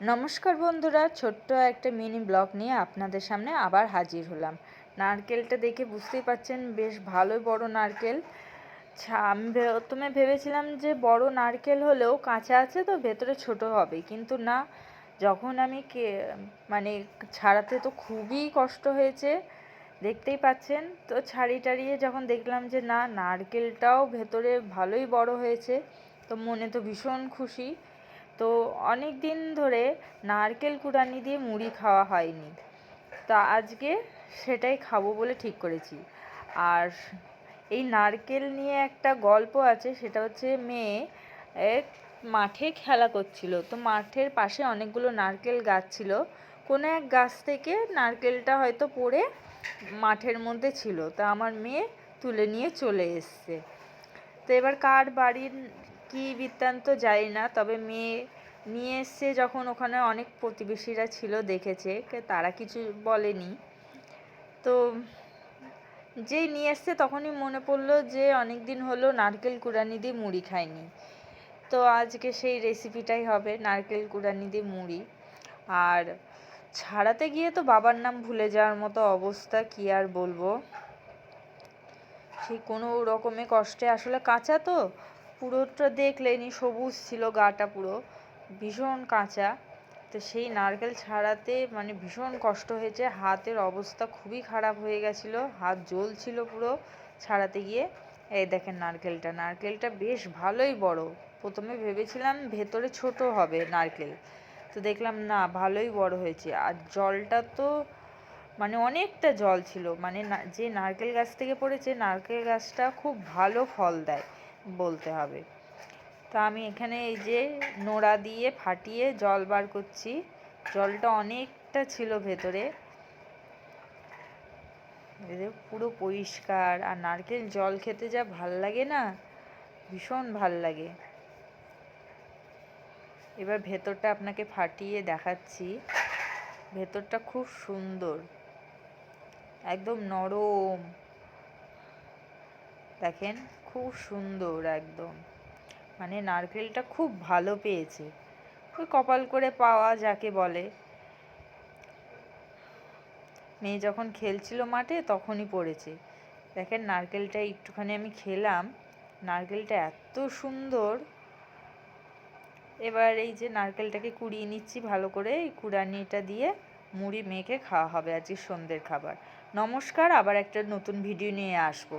নমস্কার বন্ধুরা, ছোট্ট একটা মিনি ব্লগ নিয়ে আপনাদের সামনে আবার হাজির হলাম। নারকেলটা দেখে বুঝতেই পারছেন বেশ ভালোই বড় নারকেল। আমি প্রথমে ভেবেছিলাম যে বড় নারকেল হলেও কাঁচা আছে তো ভেতরে ছোট হবে, কিন্তু না, যখন আমি মানে ছাড়াতে তো খুবই কষ্ট হয়েছে, দেখতেই পাচ্ছেন। তো ছাড়িয়ে যখন দেখলাম যে না, নারকেলটাও ভেতরে ভালোই বড় হয়েছে, তো মনে তো ভীষণ খুশি। তো অনেক দিন ধরে নারকেল কুড়ানি দিয়ে মুড়ি খাওয়া হয়নি, তা আজকে সেটাই খাবো বলে ঠিক করেছি। আর এই নারকেল নিয়ে একটা গল্প আছে, সেটা হচ্ছে মেয়ে এক মাঠে খেলা করছিল, তো মাঠের পাশে অনেকগুলো নারকেল গাছ ছিল। কোনো এক গাছ থেকে নারকেলটা হয়তো পড়ে মাঠের মধ্যে ছিল, তা আমার মেয়ে তুলে নিয়ে চলে এসছে। তো এবার কার বাড়ির কী বৃত্তান্ত জানি না, তবে মেয়ে নিয়ে এসছে যখন, ওখানে অনেক প্রতিবেশীরা ছিল, দেখেছে, তারা কিছু বলেনি। তো যেই নিয়ে এসছে তখনই মনে পড়লো যে অনেক দিন হলো নারকেল কুড়ানি দিয়ে মুড়ি খাইনি, তো আজকে সেই রেসিপিটাই হবে, নারকেল কুড়ানি দিয়ে মুড়ি। আর ছাড়াতে গিয়ে তো বাবার নাম ভুলে যাওয়ার মতো অবস্থা, কি আর বলবো। সেই কোনো রকমে কষ্টে, আসলে কাঁচা তো, পুরোটা দেখলেনি, সবুজ ছিল গাটা, পুরো ভীষণ কাঁচা। তো সেই নারকেল ছাড়াতে মানে ভীষণ কষ্ট হয়েছে, হাতের অবস্থা খুবই খারাপ হয়ে গেছিলো, হাত জ্বলছিল পুরো ছাড়াতে গিয়ে। এই দেখেন নারকেলটা বেশ ভালোই বড়। প্রথমে ভেবেছিলাম ভেতরে ছোট হবে নারকেল, তো দেখলাম না, ভালোই বড় হয়েছে। আর জলটা তো মানে অনেকটা জল ছিল, মানে যে নারকেল গাছ থেকে পড়েছে, নারকেল গাছটা খুব ভালো ফল দেয় বলতে হবে। তা আমি এখানে এই যে নোড়া দিয়ে ফাটিয়ে জল বার করছি, জলটা অনেকটা ছিল ভেতরে, পুরো পরিষ্কার। আর নারকেল জল খেতে যা ভাল লাগে না, ভীষণ ভাল লাগে। এবার ভেতরটা আপনাকে ফাটিয়ে দেখাচ্ছি, ভেতরটা খুব সুন্দর, একদম নরম, দেখেন খুব সুন্দর একদম। মানে নারকেলটা খুব ভালো পেয়েছে, ওই কপাল করে পাওয়া যাকে বলে। মেয়ে যখন খেলছিল মাঠে তখনই পড়েছে। দেখেন নারকেলটা একটুখানি আমি খেলাম, নারকেলটা এত সুন্দর। এবার এই যে নারকেলটাকে কুড়িয়ে নিচ্ছি ভালো করে, এই কুড়ানিটা দিয়ে মুড়ি মেখে খাওয়া হবে আজকে সন্ধ্যের খাবার। নমস্কার, আবার একটা নতুন ভিডিও নিয়ে আসবো।